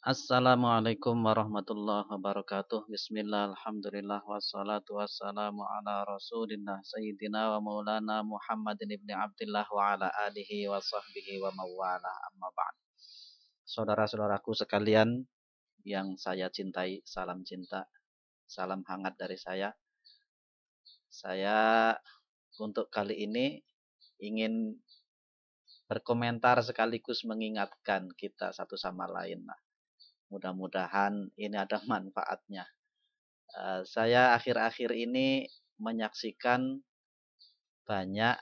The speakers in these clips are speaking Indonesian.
Assalamualaikum warahmatullahi wabarakatuh. Bismillah, alhamdulillah, wassalatu wassalamu ala rasulillah Sayyidina wa maulana Muhammadin ibni Abdillah wa ala alihi wa sahbihi wa mawala amma ba'd. Saudara-saudaraku sekalian yang saya cintai, salam cinta, salam hangat dari saya. Saya untuk kali ini ingin berkomentar sekaligus mengingatkan kita satu sama lain. Mudah-mudahan ini ada manfaatnya. Saya akhir-akhir ini menyaksikan banyak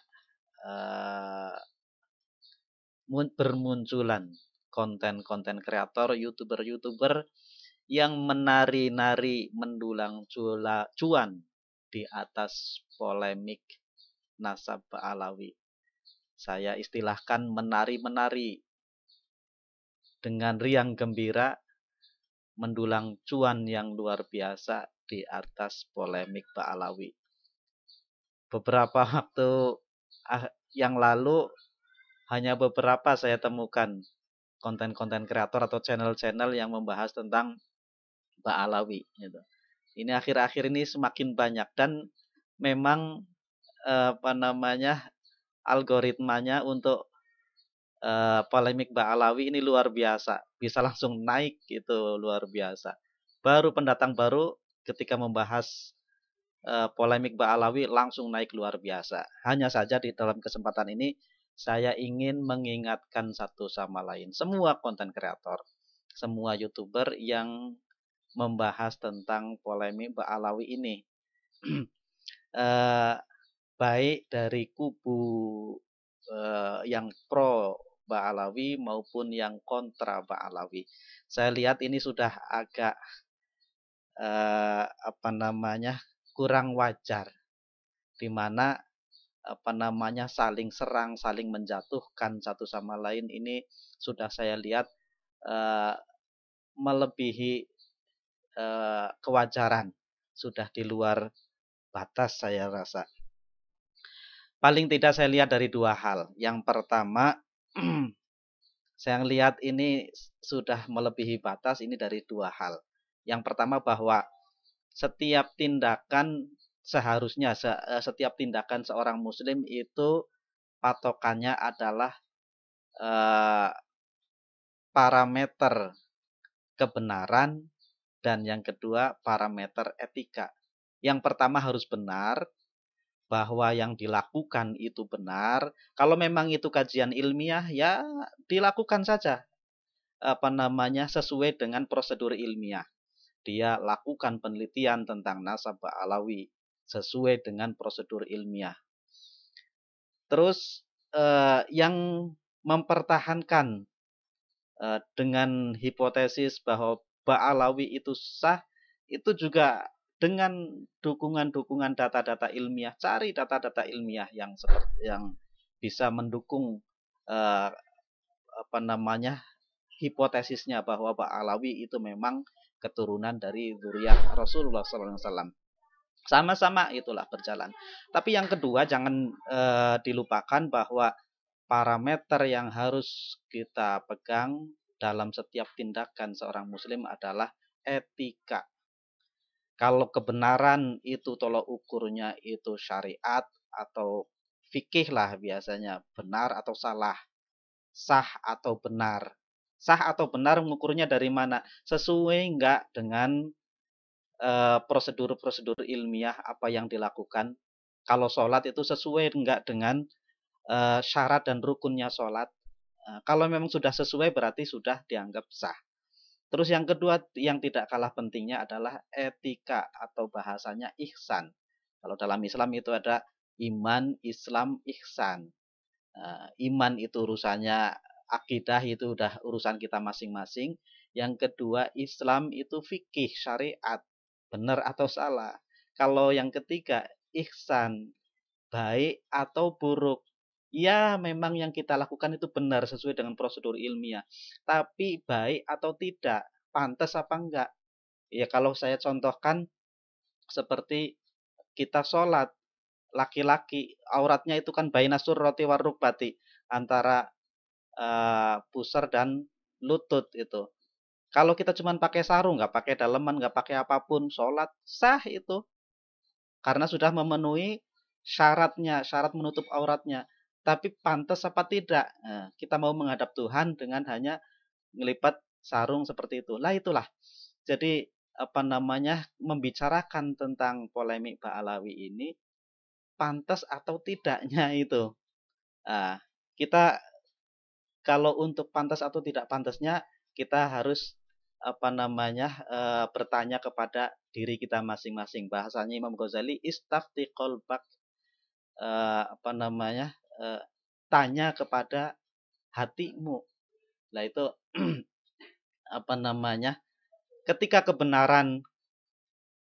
bermunculan konten-konten kreator, youtuber-youtuber yang menari-nari mendulang cuan di atas polemik nasab Alawi. Saya istilahkan menari-menari dengan riang gembira mendulang cuan yang luar biasa di atas polemik Ba'alawi. Beberapa waktu yang lalu hanya beberapa saya temukan konten-konten kreator atau channel-channel yang membahas tentang Ba'alawi. Gitu. Ini akhir-akhir ini semakin banyak dan memang algoritmanya untuk polemik Ba'alawi ini luar biasa. Bisa langsung naik gitu, luar biasa. Baru pendatang baru ketika membahas polemik Ba'alawi langsung naik luar biasa. Hanya saja di dalam kesempatan ini saya ingin mengingatkan satu sama lain. Semua konten kreator, semua YouTuber yang membahas tentang polemik Ba'alawi ini. Baik dari kubu yang pro Ba'alawi maupun yang kontra Ba'alawi. Saya lihat ini sudah agak kurang wajar, di mana saling serang, saling menjatuhkan satu sama lain ini sudah saya lihat melebihi kewajaran, sudah di luar batas saya rasa. Paling tidak saya lihat dari dua hal. Yang pertama, saya lihat ini sudah melebihi batas ini dari dua hal. Yang pertama bahwa setiap tindakan seharusnya setiap tindakan seorang muslim itu patokannya adalah parameter kebenaran dan yang kedua parameter etika. Yang pertama harus benar, bahwa yang dilakukan itu benar. Kalau memang itu kajian ilmiah ya dilakukan saja sesuai dengan prosedur ilmiah. Dia lakukan penelitian tentang nasab Ba'alawi sesuai dengan prosedur ilmiah. Terus yang mempertahankan dengan hipotesis bahwa Ba'alawi itu sah, itu juga dengan dukungan-dukungan data-data ilmiah. Cari data-data ilmiah yang bisa mendukung hipotesisnya bahwa Ba'alawi itu memang keturunan dari zuriyah Rasulullah SAW. Sama-sama itulah berjalan. Tapi yang kedua jangan dilupakan bahwa parameter yang harus kita pegang dalam setiap tindakan seorang muslim adalah etika. Kalau kebenaran itu tolok ukurnya itu syariat atau fikih lah biasanya, benar atau salah, sah atau benar. Sah atau benar mengukurnya dari mana? Sesuai enggak dengan prosedur-prosedur ilmiah apa yang dilakukan. Kalau sholat itu sesuai enggak dengan syarat dan rukunnya sholat. Kalau memang sudah sesuai berarti sudah dianggap sah. Terus yang kedua yang tidak kalah pentingnya adalah etika atau bahasanya ihsan. Kalau dalam Islam itu ada iman, Islam, ihsan. Iman itu urusannya akidah, itu udah urusan kita masing-masing. Yang kedua Islam itu fikih, syariat, benar atau salah. Kalau yang ketiga ihsan, baik atau buruk. Ya memang yang kita lakukan itu benar sesuai dengan prosedur ilmiah. Tapi baik atau tidak, pantas apa enggak. Ya kalau saya contohkan seperti kita sholat. Laki-laki auratnya itu kan baina surrati warukbati. Antara pusar dan lutut itu. Kalau kita cuma pakai sarung, nggak pakai daleman, nggak pakai apapun, sholat sah itu. Karena sudah memenuhi syaratnya, syarat menutup auratnya. Tapi pantas apa tidak? Nah, kita mau menghadap Tuhan dengan hanya ngelipat sarung seperti itu. Lah itulah. Jadi apa namanya membicarakan tentang polemik Ba'alawi ini pantas atau tidaknya itu. Nah, kita kalau untuk pantas atau tidak pantasnya kita harus apa namanya bertanya kepada diri kita masing-masing. Bahasanya Imam Ghazali istafti qalbak, apa namanya tanya kepada hatimu. Lah itu apa namanya ketika kebenaran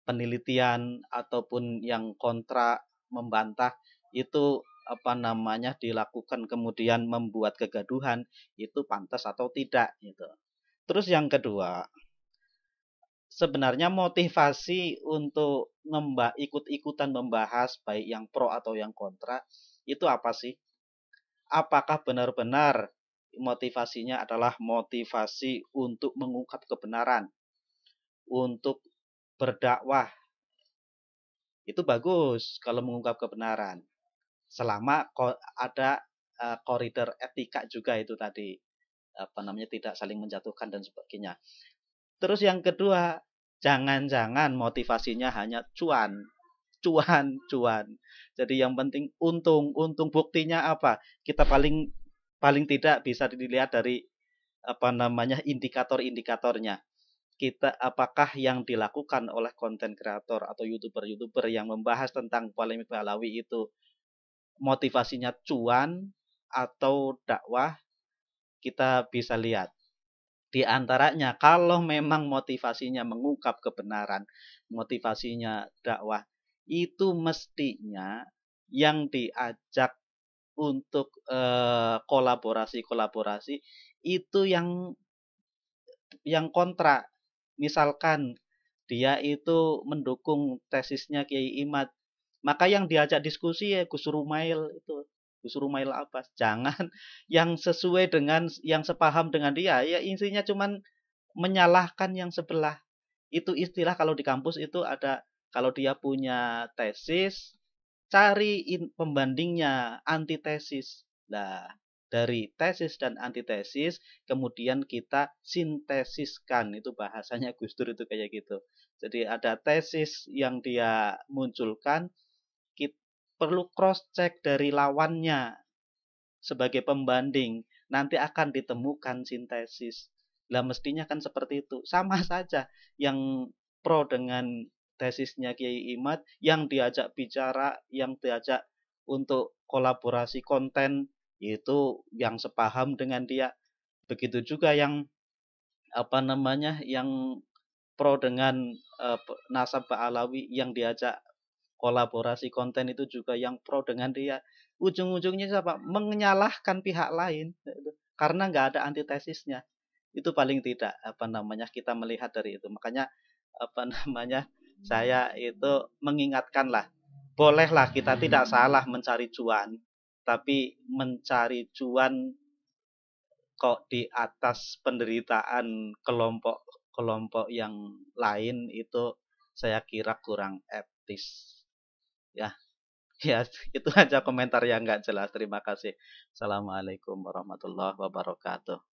penelitian ataupun yang kontra membantah itu apa namanya dilakukan kemudian membuat kegaduhan itu pantas atau tidak gitu. Terus yang kedua, sebenarnya motivasi untuk ikut-ikutan membahas baik yang pro atau yang kontra itu apa sih? Apakah benar-benar motivasinya adalah motivasi untuk mengungkap kebenaran, untuk berdakwah? Itu bagus kalau mengungkap kebenaran. Selama ada koridor etika juga itu tadi apa namanya tidak saling menjatuhkan dan sebagainya. Terus yang kedua, jangan-jangan motivasinya hanya cuan, cuan, cuan. Jadi yang penting untung, untung buktinya apa? Kita paling paling tidak bisa dilihat dari apa namanya indikator-indikatornya. Kita apakah yang dilakukan oleh konten kreator atau youtuber-youtuber yang membahas tentang polemik Ba'alawi itu motivasinya cuan atau dakwah, kita bisa lihat. Di antaranya kalau memang motivasinya mengungkap kebenaran, motivasinya dakwah, itu mestinya yang diajak untuk kolaborasi-kolaborasi itu yang kontra. Misalkan dia itu mendukung tesisnya Kiai Imad, maka yang diajak diskusi ya Gus Rumail itu. Gus Rumail Abbas. Jangan yang sesuai dengan yang sepaham dengan dia. Ya intinya cuman menyalahkan yang sebelah. Itu istilah kalau di kampus itu ada kalau dia punya tesis, cari pembandingnya, antitesis. Nah, dari tesis dan antitesis, kemudian kita sintesiskan. Itu bahasanya Gus Dur itu kayak gitu. Jadi ada tesis yang dia munculkan, kita perlu cross check dari lawannya sebagai pembanding. Nanti akan ditemukan sintesis. Lah mestinya kan seperti itu. Sama saja yang pro dengan tesisnya Kiai Imad, yang diajak bicara, yang diajak untuk kolaborasi konten, itu yang sepaham dengan dia. Begitu juga yang apa namanya, yang pro dengan nasab Ba'alawi, yang diajak kolaborasi konten itu juga yang pro dengan dia. Ujung-ujungnya siapa? Menyalahkan pihak lain karena nggak ada antitesisnya. Itu paling tidak apa namanya kita melihat dari itu. Makanya apa namanya saya itu mengingatkan lah, bolehlah kita tidak salah mencari cuan, tapi mencari cuan kok di atas penderitaan kelompok-kelompok yang lain itu saya kira kurang etis. Ya, ya itu aja komentar yang nggak jelas. Terima kasih. Assalamualaikum warahmatullahi wabarakatuh.